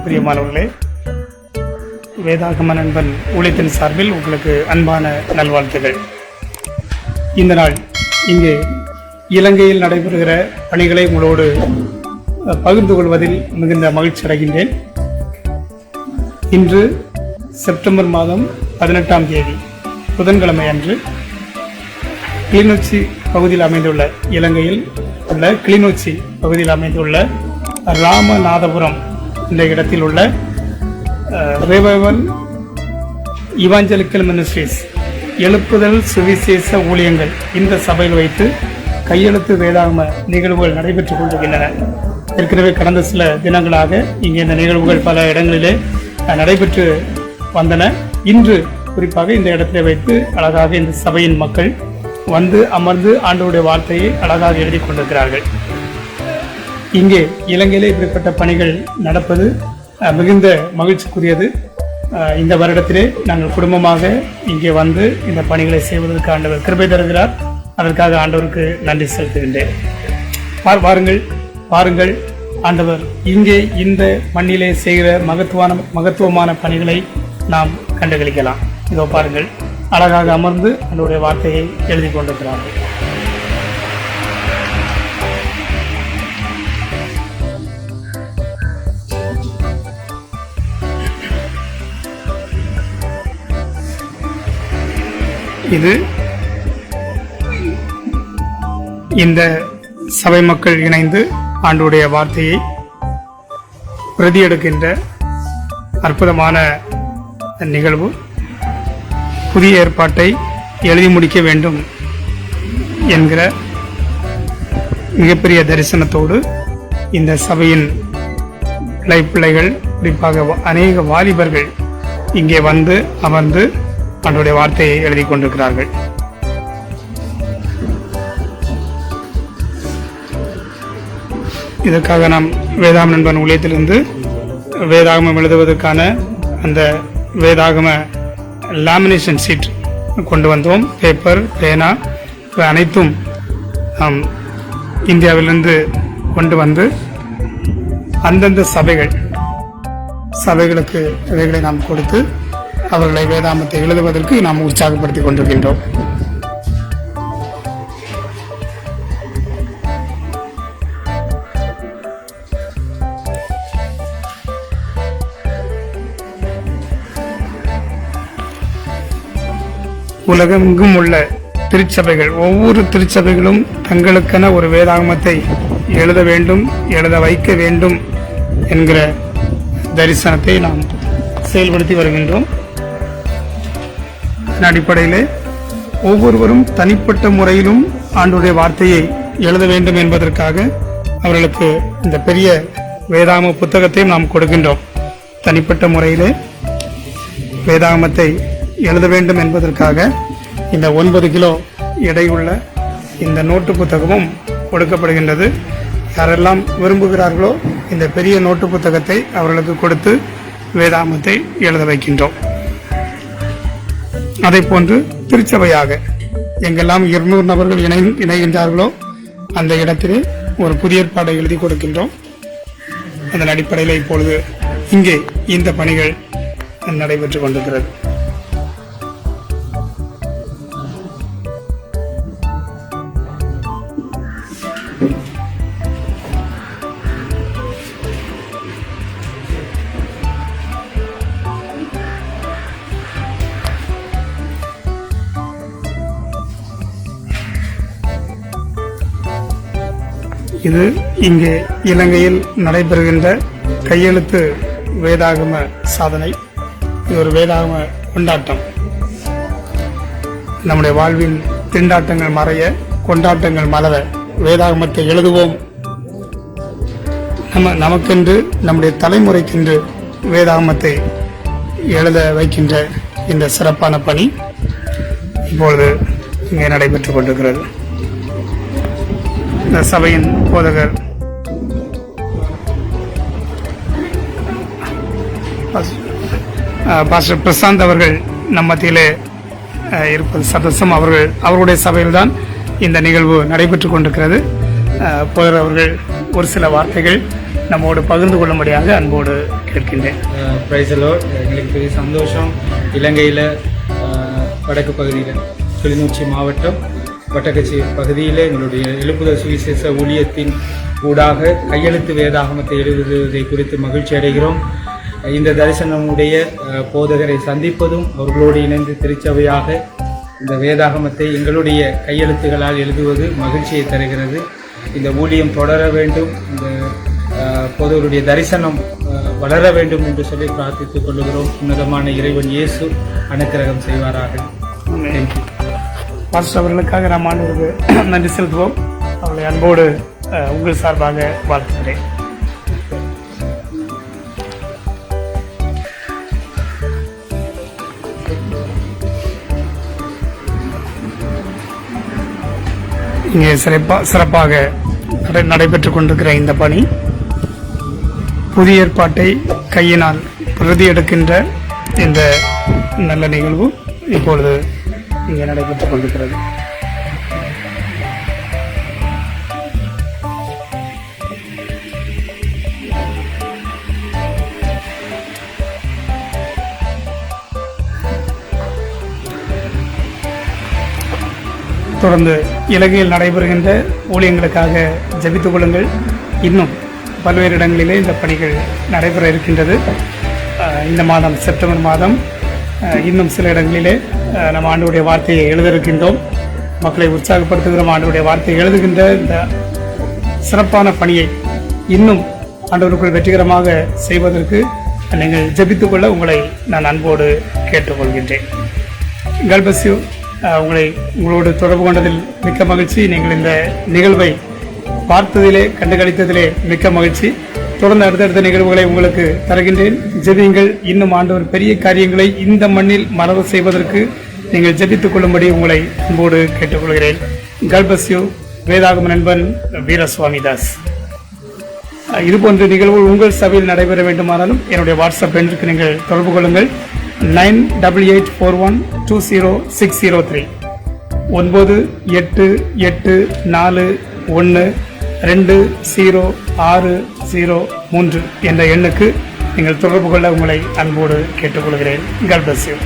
பிரியமானவர்களே, வேதாகம நண்பன் ஊழியத்தின் சார்பில் உங்களுக்கு அன்பான நல்வாழ்த்துகள். இந்த நாள் இங்கே இலங்கையில் நடைபெறுகிற பணிகளை உங்களோடு பகிர்ந்து கொள்வதில் மிகுந்த மகிழ்ச்சி அடைகின்றேன். இன்று செப்டம்பர் மாதம் 18ஆம் தேதி புதன்கிழமை அன்று கிளிநொச்சி பகுதியில் அமைந்துள்ள, இலங்கையில் உள்ள கிளிநொச்சி பகுதியில் அமைந்துள்ள ராமநாதபுரம் என்ற இடத்தில் உள்ள ரிவைவல் இவாஞ்சலிக்கல் மினிஸ்ட்ரிஸ் எழுப்புதல் சுவிசேஷ ஊழியங்கள் இந்த சபையில் வைத்து கையெழுத்து வேதாகம நிகழ்வுகள் நடைபெற்றுக் கொண்டிருக்கின்றன. ஏற்கனவே கடந்த சில தினங்களாக இங்கே இந்த நிகழ்வுகள் பல இடங்களிலே நடைபெற்று வந்தன. இன்று குறிப்பாக இந்த இடத்திலே வைத்து அழகாக இந்த சபையின் மக்கள் வந்து அமர்ந்து ஆண்டவருடைய வார்த்தையை அழகாக எழுதி கொண்டிருக்கிறார்கள். இங்கே இலங்கையிலே இப்படிப்பட்ட பணிகள் நடப்பது மிகுந்த மகிழ்ச்சிக்குரியது. இந்த வருடத்திலே நாங்கள் குடும்பமாக இங்கே வந்து இந்த பணிகளை செய்வதற்கு ஆண்டவர் கிருபை தருகிறார். அதற்காக ஆண்டவருக்கு நன்றி செலுத்துகின்றேன். பாருங்கள், ஆண்டவர் இங்கே இந்த மண்ணிலே செய்கிற மகத்துவமான பணிகளை நாம் கண்டுகளிக்கலாம். இதோ பாருங்கள், அழகாக அமர்ந்து ஆண்டவருடைய வார்த்தையை எழுதி கொண்டிருக்கிறார்கள். இது இந்த சபை மக்கள் இணைந்து ஆண்டவருடைய வார்த்தையை பிரதி எடுக்கின்ற அற்புதமான நிகழ்வு. புதிய ஏற்பாட்டை எழுதி முடிக்க வேண்டும் என்கிற மிகப்பெரிய தரிசனத்தோடு இந்த சபையின் பிள்ளைகள், குறிப்பாக அநேக வாலிபர்கள் இங்கே வந்து அமர்ந்து ஆண்டவருடைய வார்த்தையை எழுதி கொண்டிருக்கிறார்கள். இதற்காக நாம் வேதாகம நண்பன் ஊழியத்திலிருந்து வேதாகமம் எழுதுவதற்கான அந்த வேதாகம லேமினேஷன் சீட் கொண்டு வந்தோம். பேப்பர், பேனா இவை அனைத்தும் நாம் இந்தியாவிலிருந்து கொண்டு வந்து அந்தந்த சபைகளுக்கு இவைகளை நாம் கொடுத்து அவர்களை வேதாகமத்தை எழுதுவதற்கு நாம் உற்சாகப்படுத்திக் கொண்டிருக்கின்றோம். உலகெங்கும் உள்ள திருச்சபைகள், ஒவ்வொரு திருச்சபைகளும் தங்களுக்கென ஒரு வேதாகமத்தை எழுத வேண்டும், எழுத வைக்க வேண்டும் என்கிற தரிசனத்தை நாம் செயல்படுத்தி வருகின்றோம். அதன் அடிப்படையிலே ஒவ்வொருவரும் தனிப்பட்ட முறையிலும் ஆண்டவருடைய வார்த்தையை எழுத வேண்டும் என்பதற்காக அவர்களுக்கு இந்த பெரிய வேதாகம புத்தகத்தையும் நாம் கொடுக்கின்றோம். தனிப்பட்ட முறையிலே வேதாகமத்தை எழுத வேண்டும் என்பதற்காக இந்த 9 கிலோ எடையுள்ள இந்த நோட்டு புத்தகமும் கொடுக்கப்படுகின்றது. யாரெல்லாம் விரும்புகிறார்களோ இந்த பெரிய நோட்டு புத்தகத்தை அவர்களுக்கு கொடுத்து வேதாகமத்தை எழுத வைக்கின்றோம். அதை போன்று திருச்சபையாக எங்கெல்லாம் 200 நபர்கள் இணைகின்றார்களோ அந்த இடத்திலே ஒரு புதிய ஏற்பாடை எழுதி கொடுக்கின்றோம். அதன் அடிப்படையில் இப்பொழுது இங்கே இந்த பணிகள் நடைபெற்றுக் கொண்டிருக்கிறது. இது இங்கே இலங்கையில் நடைபெறுகின்ற கையெழுத்து வேதாகம சாதனை. இது ஒரு வேதாகம கொண்டாட்டம். நம்முடைய வாழ்வின் திண்டாட்டங்கள் மறைய, கொண்டாட்டங்கள் மலர வேதாகமத்தை எழுதுவோம். நமக்கென்று, நம்முடைய தலைமுறைக்கென்று வேதாகமத்தை எழுத வைக்கின்ற இந்த சிறப்பான பணி இப்பொழுது இங்கே நடைபெற்றுக் கொண்டிருக்கிறது. இந்த சபையின் போதகர் பாஸ்டர் பிரசாந்த் அவர்கள் நம் மத்தியிலே இருப்பது சதசம். அவர்களுடைய சபையில்தான் இந்த நிகழ்வு நடைபெற்றுக் கொண்டிருக்கிறது. போதர் அவர்கள் ஒரு சில வார்த்தைகள் நம்மோடு பகிர்ந்து கொள்ளும்படியாக அன்போடு கேட்கின்றேன். பிரைஸலோ, எங்களுக்கு பெரிய சந்தோஷம். இலங்கையில் வடக்கு பகுதியில் கிளிநொச்சி மாவட்டம் வட்டக்கச்சி பகுதியில் எங்களுடைய எழுப்புதல் சுவிசேஷ ஊழியத்தின் ஊடாக கையெழுத்து வேதாகமத்தை எழுதுவதை குறித்து மகிழ்ச்சி அடைகிறோம். இந்த தரிசனமுடைய போதகரை சந்திப்பதும் அவர்களோடு இணைந்து திருச்சபையாக இந்த வேதாகமத்தை எங்களுடைய கையெழுத்துகளால் எழுதுவது மகிழ்ச்சியை தருகிறது. இந்த ஊழியம் தொடர வேண்டும், இந்த போதகருடைய தரிசனம் வளர வேண்டும் என்று சொல்லி பிரார்த்தித்துக் கொள்கிறோம். உன்னதமான இறைவன் இயேசு அனுக்கிரகம் செய்வாராக. பாஸ்டர் அவர்களுக்காக நாம் ஆண்டவருக்கு நன்றி செலுத்துவோம். அவர்களை அன்போடு உங்கள் சார்பாக வாழ்த்துகிறேன். இங்கே சிறப்பாக நடைபெற்றுக் கொண்டிருக்கிற இந்த பணி புதிய ஏற்பாட்டை கையினால் பிரதி எடுக்கின்ற இந்த நல்ல நிகழ்வு இப்பொழுது இங்கே நடைபெற்றுக் கொண்டிருக்கிறது. தொடர்ந்து இலங்கையில் நடைபெறுகின்ற ஊழியங்களுக்காக ஜெபித்துக் கொள்ளுங்கள். இன்னும் பல்வேறு இடங்களிலே இந்த பணிகள் நடைபெற இருக்கின்றது. இந்த மாதம் செப்டம்பர் மாதம் இன்னும் சில இடங்களிலே நம்ம ஆண்டவருடைய வார்த்தையை எழுத இருக்கின்றோம். மக்களை உற்சாகப்படுத்துகிற ஆண்டவருடைய வார்த்தையை எழுதுகின்ற இந்த சிறப்பான பணியை இன்னும் ஆண்டவருக்குள் வெற்றிகரமாக செய்வதற்கு நீங்கள் ஜெபித்துக் கொள்ள உங்களை நான் அன்போடு கேட்டுக்கொள்கின்றேன். God bless you. உங்களோடு தொடர்பு கொண்டதில் மிக்க மகிழ்ச்சி. நீங்கள் இந்த நிகழ்வை பார்த்ததிலே கண்டுகளித்ததிலே மிக்க மகிழ்ச்சி. தொடர்ந்து அடுத்தடுத்த நிகழ்வுகளை உங்களுக்கு தருகின்றேன். ஜெபியுங்கள். இன்னும் ஆண்டவர் பெரிய காரியங்களை இந்த மண்ணில் மறவு செய்வதற்கு நீங்கள் ஜெபித்துக் கொள்ளும்படி உங்களை அன்போடு கேட்டுக்கொள்கிறேன். God bless you. வேதாகம நண்பன் வீரசுவாமிதாஸ். இதுபோன்ற நிகழ்வுகள் உங்கள் சபையில் நடைபெற வேண்டுமானாலும் என்னுடைய வாட்ஸ்அப் எண்ணிற்கு நீங்கள் தொடர்பு கொள்ளுங்கள். 9881200603 9884120603 என்ற எண்ணுக்கு நீங்கள் தொடர்பு கொள்ள உங்களை அன்போடு கேட்டுக்கொள்கிறேன். God bless you.